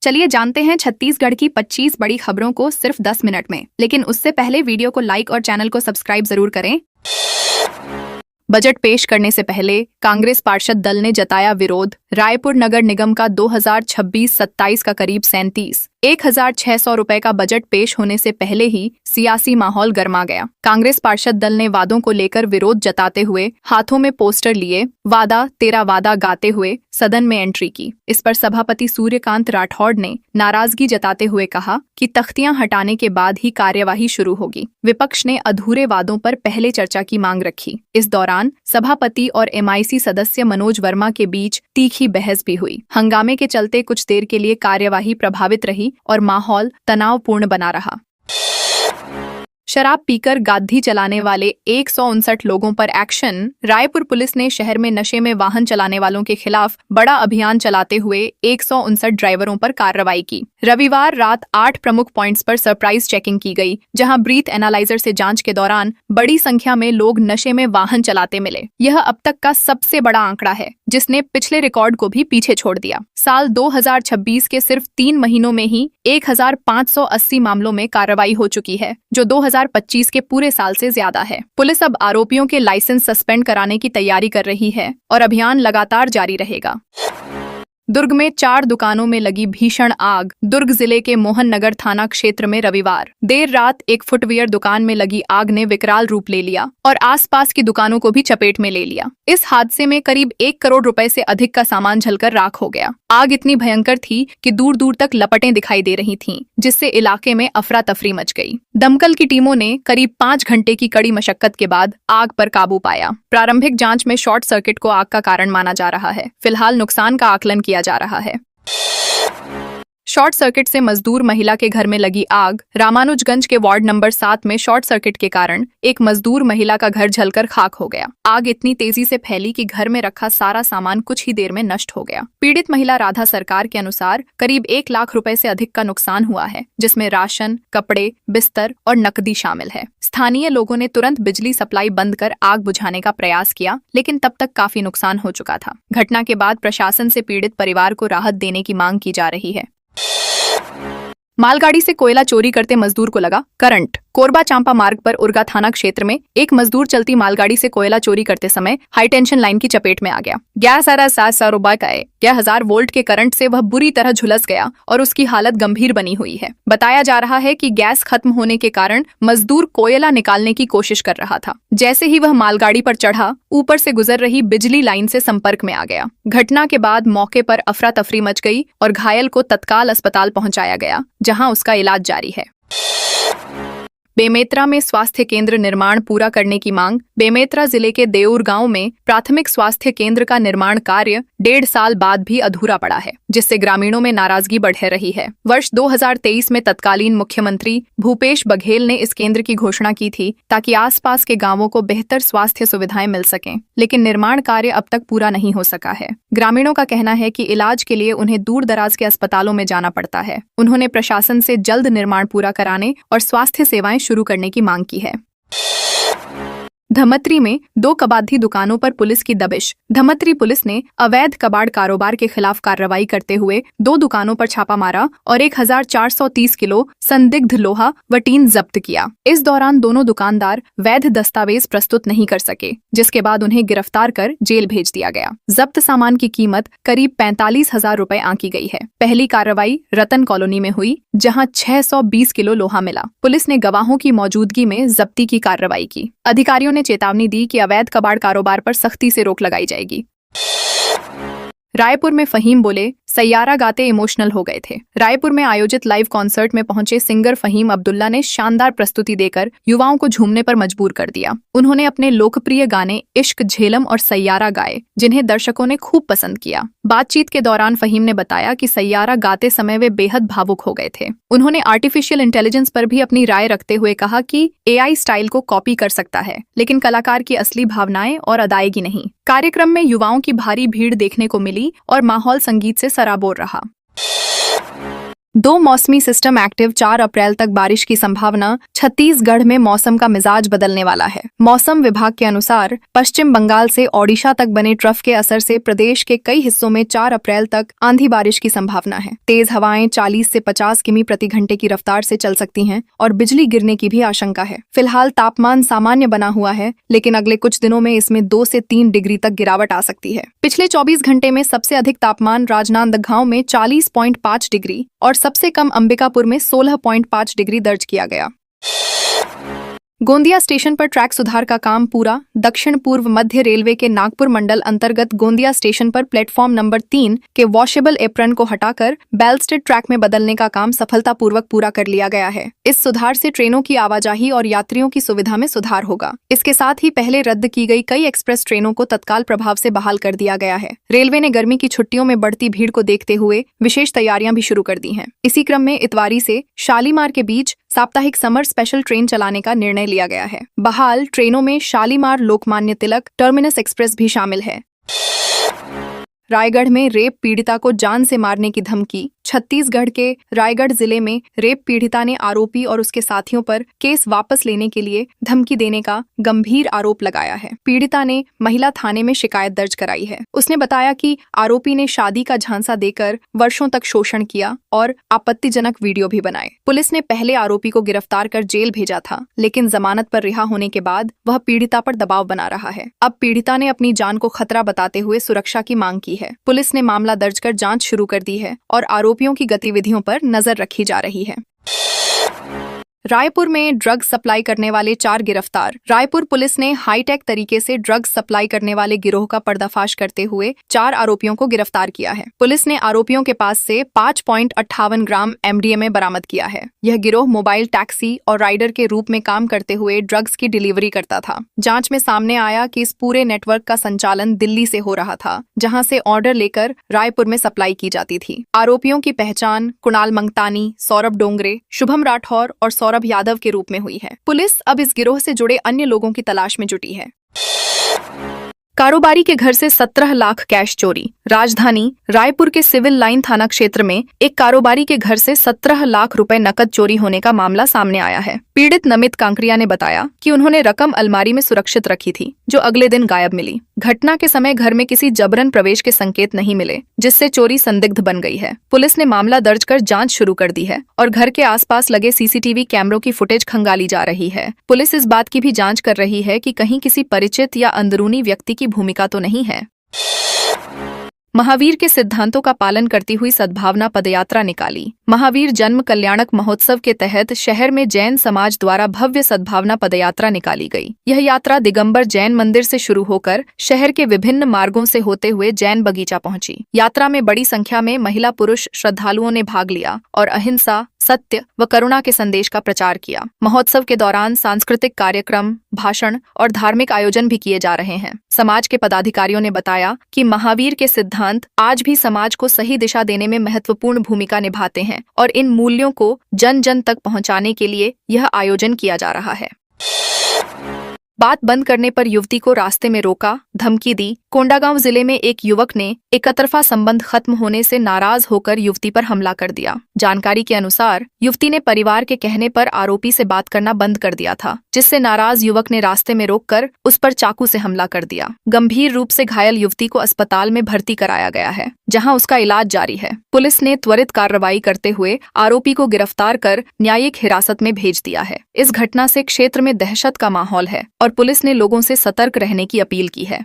चलिए जानते हैं छत्तीसगढ़ की 25 बड़ी खबरों को सिर्फ 10 मिनट में। लेकिन उससे पहले वीडियो को लाइक और चैनल को सब्सक्राइब जरूर करें। बजट पेश करने से पहले कांग्रेस पार्षद दल ने जताया विरोध। रायपुर नगर निगम का 2026-27 का करीब 1,600 रुपए का बजट पेश होने से पहले ही सियासी माहौल गर्मा गया। कांग्रेस पार्षद दल ने वादों को लेकर विरोध जताते हुए हाथों में पोस्टर लिए वादा तेरा वादा गाते हुए सदन में एंट्री की। इस पर सभापति सूर्यकांत राठौड़ ने नाराजगी जताते हुए कहा कि तख्तियां हटाने के बाद ही कार्यवाही शुरू होगी। विपक्ष ने अधूरे वादों पर पहले चर्चा की मांग रखी। इस दौरान सभापति और एमआईसी सदस्य मनोज वर्मा के बीच तीखी बहस भी हुई। हंगामे के चलते कुछ देर के लिए कार्यवाही प्रभावित रही और माहौल तनावपूर्ण बना रहा। शराब पीकर गाड़ी चलाने वाले 159 लोगों पर एक्शन। रायपुर पुलिस ने शहर में नशे में वाहन चलाने वालों के खिलाफ बड़ा अभियान चलाते हुए 159 ड्राइवरों पर कार्रवाई की। रविवार रात 8 प्रमुख पॉइंट्स पर सरप्राइज चेकिंग की गई, जहां ब्रीथ एनालाइजर से जांच के दौरान बड़ी संख्या में लोग नशे में वाहन चलाते मिले। यह अब तक का सबसे बड़ा आंकड़ा है, जिसने पिछले रिकॉर्ड को भी पीछे छोड़ दिया। साल 2026 के सिर्फ 3 महीनों में ही 1580 मामलों में कार्रवाई हो चुकी है, जो 2025 के पूरे साल से ज्यादा है। पुलिस अब आरोपियों के लाइसेंस सस्पेंड कराने की तैयारी कर रही है और अभियान लगातार जारी रहेगा। दुर्ग में 4 दुकानों में लगी भीषण आग। दुर्ग जिले के मोहन नगर थाना क्षेत्र में रविवार देर रात एक फुटवियर दुकान में लगी आग ने विकराल रूप ले लिया और आसपास की दुकानों को भी चपेट में ले लिया। इस हादसे में करीब 1 करोड़ रुपए से अधिक का सामान जलकर राख हो गया। आग इतनी भयंकर थी कि दूर दूर तक लपटें दिखाई दे रही थीं, जिससे इलाके में अफरा तफरी मच गई। दमकल की टीमों ने करीब 5 घंटे की कड़ी मशक्कत के बाद आग पर काबू पाया। प्रारंभिक जांच में शॉर्ट सर्किट को आग का कारण माना जा रहा है। फिलहाल नुकसान का आकलन किया जा रहा है। शॉर्ट सर्किट से मजदूर महिला के घर में लगी आग। रामानुजगंज के वार्ड नंबर 7 में शॉर्ट सर्किट के कारण एक मजदूर महिला का घर जलकर खाक हो गया। आग इतनी तेजी से फैली कि घर में रखा सारा सामान कुछ ही देर में नष्ट हो गया। पीड़ित महिला राधा सरकार के अनुसार करीब 1 लाख रुपए से अधिक का नुकसान हुआ है, जिसमें राशन, कपड़े, बिस्तर और नकदी शामिल है। स्थानीय लोगों ने तुरंत बिजली सप्लाई बंद कर आग बुझाने का प्रयास किया, लेकिन तब तक काफी नुकसान हो चुका था। घटना के बाद प्रशासन से पीड़ित परिवार को राहत देने की मांग की जा रही है। मालगाड़ी से कोयला चोरी करते मजदूर को लगा करंट। कोरबा चांपा मार्ग पर उरगा थाना क्षेत्र में एक मजदूर चलती मालगाड़ी से कोयला चोरी करते समय हाई टेंशन लाइन की चपेट में आ गया। 11,700 रुपए का 1000 वोल्ट के करंट से वह बुरी तरह झुलस गया और उसकी हालत गंभीर बनी हुई है। बताया जा रहा है कि गैस खत्म होने के कारण मजदूर कोयला निकालने की कोशिश कर रहा था। जैसे ही वह मालगाड़ी पर चढ़ा, ऊपर से गुजर रही बिजली लाइन से संपर्क में आ गया। घटना के बाद मौके पर अफरा तफरी मच गई और घायल को तत्काल अस्पताल पहुंचाया गया, जहां उसका इलाज जारी है। बेमेतरा में स्वास्थ्य केंद्र निर्माण पूरा करने की मांग। बेमेतरा जिले के देऊर गांव में प्राथमिक स्वास्थ्य केंद्र का निर्माण कार्य 1.5 साल बाद भी अधूरा पड़ा है, जिससे ग्रामीणों में नाराजगी बढ़ रही है। वर्ष 2023 में तत्कालीन मुख्यमंत्री भूपेश बघेल ने इस केंद्र की घोषणा की थी ताकि आसपास के गांवों को बेहतर स्वास्थ्य सुविधाएं मिल सकें, लेकिन निर्माण कार्य अब तक पूरा नहीं हो सका है। ग्रामीणों का कहना है कि इलाज के लिए उन्हें दूर दराज के अस्पतालों में जाना पड़ता है। उन्होंने प्रशासन से जल्द निर्माण पूरा कराने और स्वास्थ्य सेवाएं शुरू करने की मांग की है। धमतरी में 2 कबाड़ी दुकानों पर पुलिस की दबिश। धमतरी पुलिस ने अवैध कबाड़ कारोबार के खिलाफ कार्रवाई करते हुए 2 दुकानों पर छापा मारा और 1430 किलो संदिग्ध लोहा व टीन जब्त किया। इस दौरान दोनों दुकानदार वैध दस्तावेज प्रस्तुत नहीं कर सके, जिसके बाद उन्हें गिरफ्तार कर जेल भेज दिया गया। जब्त सामान की कीमत करीब 45,000 रुपए आंकी गई है। पहली कार्रवाई रतन कॉलोनी में हुई, जहां 620 किलो लोहा मिला। पुलिस ने गवाहों की मौजूदगी में जब्ती की कार्रवाई की। अधिकारियों ने चेतावनी दी कि अवैध कबाड़ कारोबार पर सख्ती से रोक लगाई जाएगी। रायपुर में फहीम बोले, सैयारा गाते इमोशनल हो गए थे। रायपुर में आयोजित लाइव कॉन्सर्ट में पहुंचे सिंगर फहीम अब्दुल्ला ने शानदार प्रस्तुति देकर युवाओं को झूमने पर मजबूर कर दिया। उन्होंने अपने लोकप्रिय गाने इश्क, झेलम और सैयारा गाए, जिन्हें दर्शकों ने खूब पसंद किया। बातचीत के दौरान फहीम ने बताया कि सैयारा गाते समय वे बेहद भावुक हो गए थे। उन्होंने आर्टिफिशियल इंटेलिजेंस पर भी अपनी राय रखते हुए कहा कि AI स्टाइल को कॉपी कर सकता है, लेकिन कलाकार की असली भावनाएं और अदायगी नहीं। कार्यक्रम में युवाओं की भारी भीड़ देखने को मिली और माहौल संगीत से सराबोर रहा। दो मौसमी सिस्टम एक्टिव, 4 अप्रैल तक बारिश की संभावना। छत्तीसगढ़ में मौसम का मिजाज बदलने वाला है। मौसम विभाग के अनुसार पश्चिम बंगाल से ओडिशा तक बने ट्रफ के असर से प्रदेश के कई हिस्सों में 4 अप्रैल तक आंधी बारिश की संभावना है। तेज हवाएं 40 से 50 किमी प्रति घंटे की रफ्तार से चल सकती हैं और बिजली गिरने की भी आशंका है। फिलहाल तापमान सामान्य बना हुआ है, लेकिन अगले कुछ दिनों में इसमें 2 से 3 डिग्री तक गिरावट आ सकती है। पिछले 24 घंटे में सबसे अधिक तापमान राजनांदगांव में 40.5 डिग्री और सबसे कम अंबिकापुर में 16.5 डिग्री दर्ज किया गया। गोंदिया स्टेशन पर ट्रैक सुधार का काम पूरा। दक्षिण पूर्व मध्य रेलवे के नागपुर मंडल अंतर्गत गोंदिया स्टेशन पर प्लेटफॉर्म नंबर 3 के वॉशेबल एप्रन को हटाकर बैलस्टेड ट्रैक में बदलने का काम सफलतापूर्वक पूरा कर लिया गया है। इस सुधार से ट्रेनों की आवाजाही और यात्रियों की सुविधा में सुधार होगा। इसके साथ ही पहले रद्द की गई कई एक्सप्रेस ट्रेनों को तत्काल प्रभाव से बहाल कर दिया गया है। रेलवे ने गर्मी की छुट्टियों में बढ़ती भीड़ को देखते हुए विशेष तैयारियां भी शुरू कर दी हैं। इसी क्रम में इतवारी से शालीमार के बीच साप्ताहिक समर स्पेशल ट्रेन चलाने का निर्णय लिया गया है। बहाल ट्रेनों में शालीमार, लोकमान्य तिलक, टर्मिनस एक्सप्रेस भी शामिल है। रायगढ़ में रेप पीड़िता को जान से मारने की धमकी। छत्तीसगढ़ के रायगढ़ जिले में रेप पीड़िता ने आरोपी और उसके साथियों पर केस वापस लेने के लिए धमकी देने का गंभीर आरोप लगाया है। पीड़िता ने महिला थाने में शिकायत दर्ज कराई है। उसने बताया कि आरोपी ने शादी का झांसा देकर वर्षों तक शोषण किया और आपत्तिजनक वीडियो भी बनाए। पुलिस ने पहले आरोपी को गिरफ्तार कर जेल भेजा था, लेकिन जमानत पर रिहा होने के बाद वह पीड़िता पर दबाव बना रहा है। अब पीड़िता ने अपनी जान को खतरा बताते हुए सुरक्षा की मांग की है। पुलिस ने मामला दर्ज कर जांच शुरू कर दी है और आरोपियों की गतिविधियों पर नजर रखी जा रही है। रायपुर में ड्रग्स सप्लाई करने वाले 4 गिरफ्तार। रायपुर पुलिस ने हाईटेक तरीके से ड्रग्स सप्लाई करने वाले गिरोह का पर्दाफाश करते हुए 4 आरोपियों को गिरफ्तार किया है। पुलिस ने आरोपियों के पास से 5.58 ग्राम MDMA बरामद किया है। यह गिरोह मोबाइल टैक्सी और राइडर के रूप में काम करते हुए ड्रग्स की डिलीवरी करता था। जांच में सामने आया कि इस पूरे नेटवर्क का संचालन दिल्ली से हो रहा था, जहां से ऑर्डर लेकर रायपुर में सप्लाई की जाती थी। आरोपियों की पहचान कुणाल मंगतानी, सौरभ डोंगरे, शुभम राठौर और सौरभ यादव के रूप में हुई है। पुलिस अब इस गिरोह से जुड़े अन्य लोगों की तलाश में जुटी है। कारोबारी के घर से 17 लाख कैश चोरी। राजधानी रायपुर के सिविल लाइन थाना क्षेत्र में एक कारोबारी के घर से 17 लाख रुपए नकद चोरी होने का मामला सामने आया है। पीड़ित नमित कांकरिया ने बताया कि उन्होंने रकम अलमारी में सुरक्षित रखी थी, जो अगले दिन गायब मिली। घटना के समय घर में किसी जबरन प्रवेश के संकेत नहीं मिले, जिससे चोरी संदिग्ध बन गई है। पुलिस ने मामला दर्ज कर जांच शुरू कर दी है और घर के आसपास लगे CCTV कैमरों की फुटेज खंगाली जा रही है। पुलिस इस बात की भी जांच कर रही है कि कहीं किसी परिचित या अंदरूनी व्यक्ति की भूमिका तो नहीं है। महावीर के सिद्धांतों का पालन करती हुई सद्भावना पदयात्रा निकाली। महावीर जन्म कल्याणक महोत्सव के तहत शहर में जैन समाज द्वारा भव्य सद्भावना पदयात्रा निकाली गई। यह यात्रा दिगंबर जैन मंदिर से शुरू होकर शहर के विभिन्न मार्गों से होते हुए जैन बगीचा पहुंची। यात्रा में बड़ी संख्या में महिला पुरुष श्रद्धालुओं ने भाग लिया और अहिंसा, सत्य व करुणा के संदेश का प्रचार किया। महोत्सव के दौरान सांस्कृतिक कार्यक्रम, भाषण और धार्मिक आयोजन भी किए जा रहे हैं। समाज के पदाधिकारियों ने बताया कि महावीर के सिद्धांत आज भी समाज को सही दिशा देने में महत्वपूर्ण भूमिका निभाते हैं और इन मूल्यों को जन जन तक पहुंचाने के लिए यह आयोजन किया जा रहा है। बात बंद करने पर युवती को रास्ते में रोका, धमकी दी। कोंडागांव जिले में एक युवक ने एकतरफा संबंध खत्म होने से नाराज होकर युवती पर हमला कर दिया। जानकारी के अनुसार युवती ने परिवार के कहने पर आरोपी से बात करना बंद कर दिया था, जिससे नाराज युवक ने रास्ते में रोककर उस पर चाकू से हमला कर दिया। गंभीर रूप से घायल युवती को अस्पताल में भर्ती कराया गया है, जहां उसका इलाज जारी है। पुलिस ने त्वरित कार्रवाई करते हुए आरोपी को गिरफ्तार कर न्यायिक हिरासत में भेज दिया है। इस घटना से क्षेत्र में दहशत का माहौल है और पुलिस ने लोगों से सतर्क रहने की अपील की है।